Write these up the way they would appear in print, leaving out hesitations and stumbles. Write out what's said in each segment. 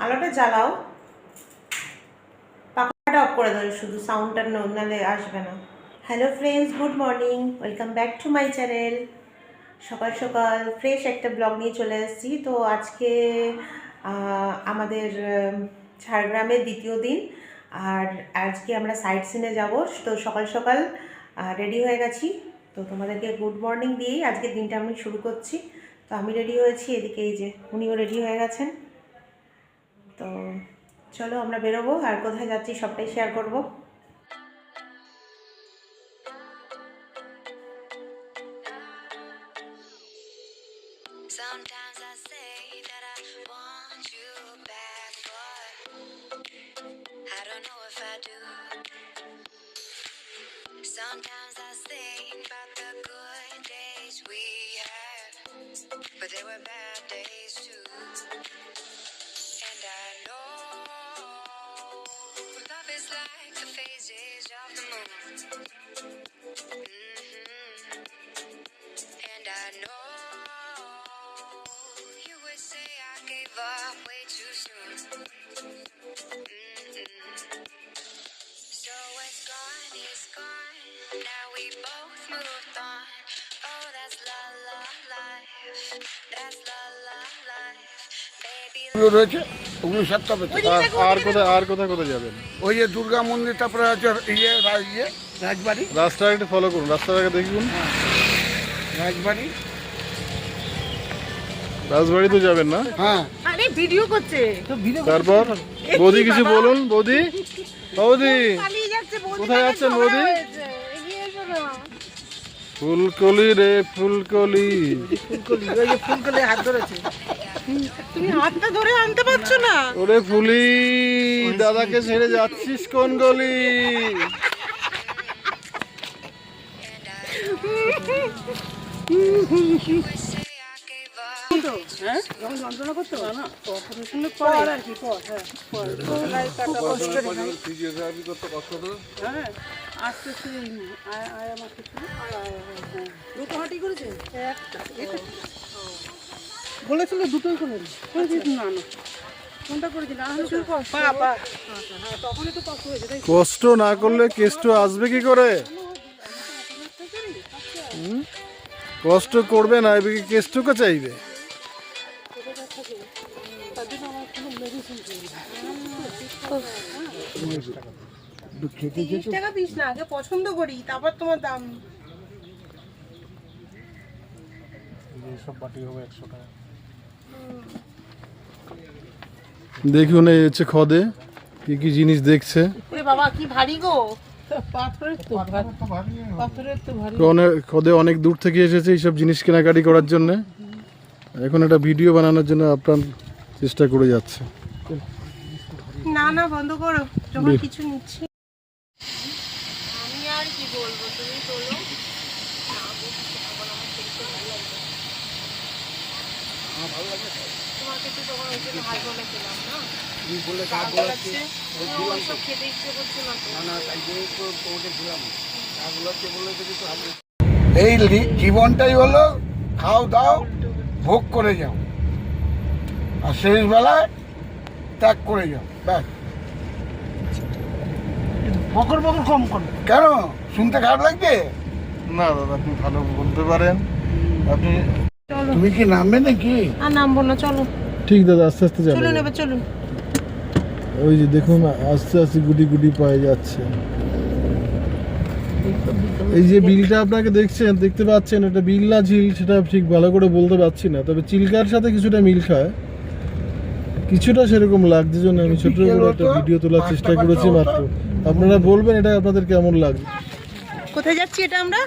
আলোটা জ্বালাও, পাখাটা অফ করে দাও, শুধু সাউন্ডটা নালে আসবে না। Hello friends, good morning, welcome back to my channel. সকাল সকাল ফ্রেশ একটা ব্লগ নিয়ে চলে এসেছি। তো আজকে আমাদের ঝাড়গ্রামের দ্বিতীয় দিন, আর আজকে আমরা সাইট সিনে যাব। তো সকাল সকাল রেডি হয়ে গেছি। তো তোমাদেরকে গুড মর্নিং দিয়েই আজকের দিনটা আমি শুরু করছি। তো আমি রেডি হয়েছি, এদিকে এই যে উনিও রেডি হয়ে গেছেন। তো চলো আমরা বেরোবো, আর কোথায় যাচ্ছি সবটাই শেয়ার করবো। Sometimes I say that I want you back, but I don't know if I do. Sometimes I think about the good days we had, but there were bad days too. And I know love is like the phases of the moon. And I know you would say I gave up way too soon. So it's gone, now we both moved on. Oh, that's la la life, that's la la life, baby. রয়েছে ওগুলো সাতটা পেতে। আর কোথায় যাবেন? ওই যে দুর্গা মন্দির, তারপরে আছে রাজবাড়ি। রাস্তা একটু ফলো করুন, রাস্তাটাকে দেখুন। রাজবাড়ি রাজবাড়ি তো যাবেন না? হ্যাঁ। আরে ভিডিও করছে। তারপর বৌদি কিছু বলুন। বৌদি কোথায় যাচ্ছেন বৌদি? ফুলকলি রে ফুলকলি। ফুলকলি হাত ধরেছে, তুমি হাতটা ধরে আনতে পারছো না। ওরে ফুলি, দাদাকে ছেড়ে যাচ্ছিস কোন গলি? যন্ত্রণা করতে পারো না, অপারেশনের পর আর কি, পর ফিজিওথেরাপি করতে কষ্ট তো। হ্যাঁ আস্তে আস্তে আয় আমার কিছু দুটো হাঁটি করেছে, একটা বলেছিল দুটোই করে না না কোনটা করেছি না হলে পা হ্যাঁ তখনই তো কষ্ট হয়েছে। কষ্ট না করলে কেষ্ট আসবে কি করে? কষ্ট করবে না, এবার কেষ্টকে চাইবে। টাকা পিস না, আগে পছন্দ করি তারপর তোমার দাম। দেখুন এই হচ্ছে খদে, কি কি জিনিস দেখছে। বাবা কি ভারী গো, পাথরের তো ভারী। খদে অনেক দূর থেকে এসেছে এইসব জিনিস কেনাকাটি করার জন্য। এখন একটা ভিডিও বানানোর জন্য আপনার চেষ্টা করে যাচ্ছে। না না বন্ধ করো, যখন কিছু নিচ্ছি। আমি আর কি বলবো, তুমি তোলো। তোমাকে তো তখন ওই জন্য হাই বলে খেলাম না, ওইসব খেতে ইচ্ছে করছে না। এই জীবনটাই হলো খাও দাও ভোগ করে যাও, আর শেষ বেলায় ত্যাগ করে যাও, ব্যাস। বকর কম করো। কেন শুনতে খারাপ লাগছে? না দাদা, আপনি ভালো বলতে পারেন। আপনি তুমি কি নামবে নাকি? আর নামবো না, চলো। ঠিক দাদা, আস্তে আস্তে যাবেন। চলুন এবার চলুন। ওই যে দেখুন আস্তে আস্তে গুটি গুটি পায়ে যাচ্ছে। এই যে বিলটা আপনাকে দেখতে পাচ্ছেন, এটা বিল না ঝিল সেটা ঠিক ভালো করে বলতে পারছি না, তবে চিল্কার সাথে কিছুটা মিল খায়, কিছুটা সেরকম লাগছে। জন্য আমি ছোট করে একটা ভিডিও তোলার চেষ্টা করেছি মাত্র। আপনারা বলবেন এটা আপনাদের কেমন লাগে। কোথায় যাচ্ছি এটা আমরা?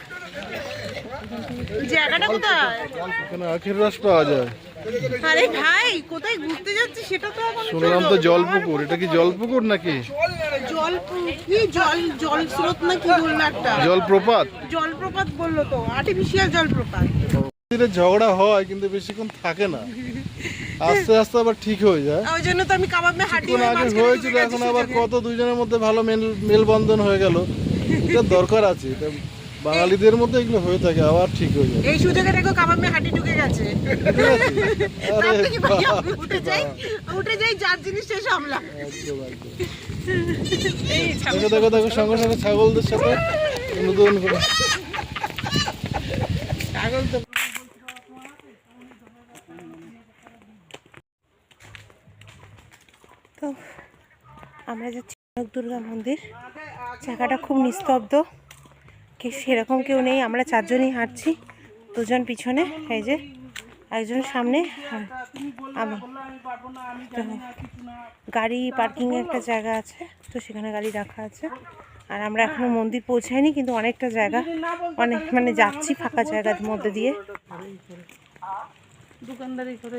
জায়গাটা কোথায়? এখানে আখের রস পাওয়া যায়। আরে ভাই কোথায় ঘুরতে যাচ্ছি সেটা তো এখন শুনলাম তো জলপুকুর। এটা কি জলপুকুর নাকি জল স্রোত নাকি বললো একটা? জলপ্রপাত বললো তো, আর্টিফিশিয়াল জলপ্রপাত। ঝগড়া হয় কিন্তু বেশিক্ষণ থাকে না, আস্তে আস্তে আবার ঠিক হয়ে যায়। ওই জন্য তো আমি কাবাব মে হাঁটি আগে হয়েছিল, এখন আবার কত দুইজনের মধ্যে ভালো মেলবন্ধন হয়ে গেল। এটা দরকার আছে, এটা বাঙালিদের মধ্যে এগুলো হয়ে থাকে, আবার ঠিক হয়ে যায়। এই সুযোগে দেখো কাবাব মে হাঁটি ঢুকে গেছে। ঠিক আছে? আরে তার থেকে ভাই বাহ, আমি উঠে যাই যার জিনিসটা সামলা। একদম, একদম। এই দেখো দেখো দেখো, সঙ্গে সঙ্গে ছাগলদের সাথে নতুন করে ছাগল তো তো আমরা যাচ্ছি কনক দুর্গা মন্দির। জায়গাটা খুব নিস্তব্ধ, সেরকম কেউ নেই। আমরা চারজনই হাঁটছি, দুজন পিছনে, এই যে একজন সামনে, আর আমি। তো গাড়ি পার্কিংয়ে একটা জায়গা আছে, তো সেখানে গাড়ি রাখা আছে। আর আমরা এখনো মন্দির পৌঁছাইনি, কিন্তু অনেকটা জায়গা, অনেক মানে যাচ্ছি ফাঁকা জায়গার মধ্যে দিয়ে। দোকানদারি করে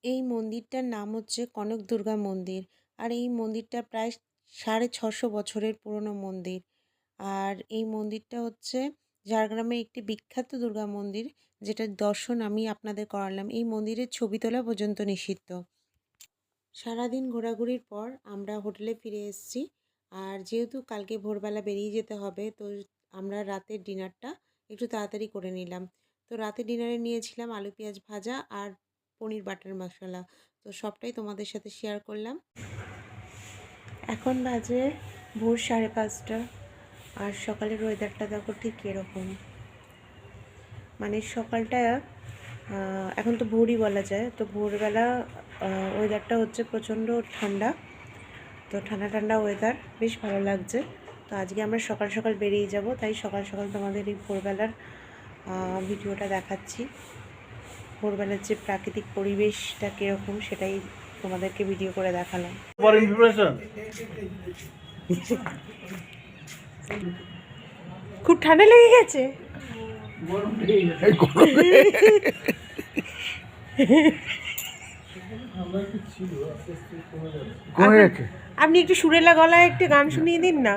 এই মন্দিরটার নাম হচ্ছে কনক দুর্গা মন্দির। আর এই মন্দিরটা প্রায় 650 বছরের পুরনো মন্দির। আর এই মন্দিরটা হচ্ছে ঝাড়গ্রামের একটি বিখ্যাত দুর্গা মন্দির, যেটার দর্শন আমি আপনাদের করালাম। এই মন্দিরের ছবি তোলা পর্যন্ত নিষিদ্ধ। সারাদিন ঘোরাঘুরির পর আমরা হোটেলে ফিরে এসেছি। আর যেহেতু কালকে ভোরবেলা বেরিয়ে যেতে হবে, তো আমরা রাতের ডিনারটা একটু তাড়াতাড়ি করে নিলাম। তো রাতের ডিনারে নিয়েছিলাম আলু পেঁয়াজ ভাজা আর পনির বাটার মশলা। তো সবটাই তোমাদের সাথে শেয়ার করলাম। এখন বাজে ভোর 5:30, আর সকালের ওয়েদারটা দেখো ঠিক এরকম। মানে সকালটা এখন তো ভোরই বলা যায়, তো ভোরবেলা ওয়েদারটা হচ্ছে প্রচণ্ড ঠান্ডা। তো ঠান্ডা ঠান্ডা ওয়েদার, বেশ ভালো লাগছে। তো আজকে আমরা সকাল সকাল বেরিয়ে যাব, তাই সকাল সকাল তোমাদের এই ভোরবেলার ভিডিওটা দেখাচ্ছি। ভোরবেলার যে প্রাকৃতিক পরিবেশটা কীরকম সেটাই তোমাদেরকে ভিডিও করে দেখালাম। খুব ঠান্ডা লেগে গেছে। এই গরমে কমে গেছে। আপনি একটু সুরেলা গলায় একটু গান শুনিয়ে দিন না।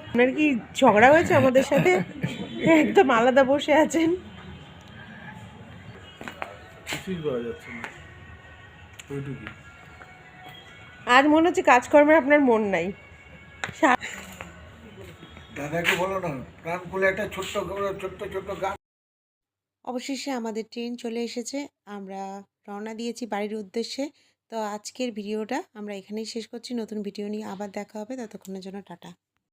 আপনার কি ঝগড়া হয়েছে আমাদের সাথে? একদম আলাদা বসে আছেন। কিছুই পাওয়া যাচ্ছে না, ওইটুকুই। আজ মনে হচ্ছে কাজকর্মে আপনার মন নাই। দাদাকে বলো না, প্রাণ খুলে একটা ছোট্ট ছোট্ট ছোট্ট গান। অবশেষে আমাদের ট্রেন চলে এসেছে, আমরা রওনা দিয়েছি বাড়ির উদ্দেশ্যে। তো আজকের ভিডিওটা আমরা এখানেই শেষ করছি। নতুন ভিডিও নিয়ে আবার দেখা হবে, ততক্ষণের জন্য টাটা।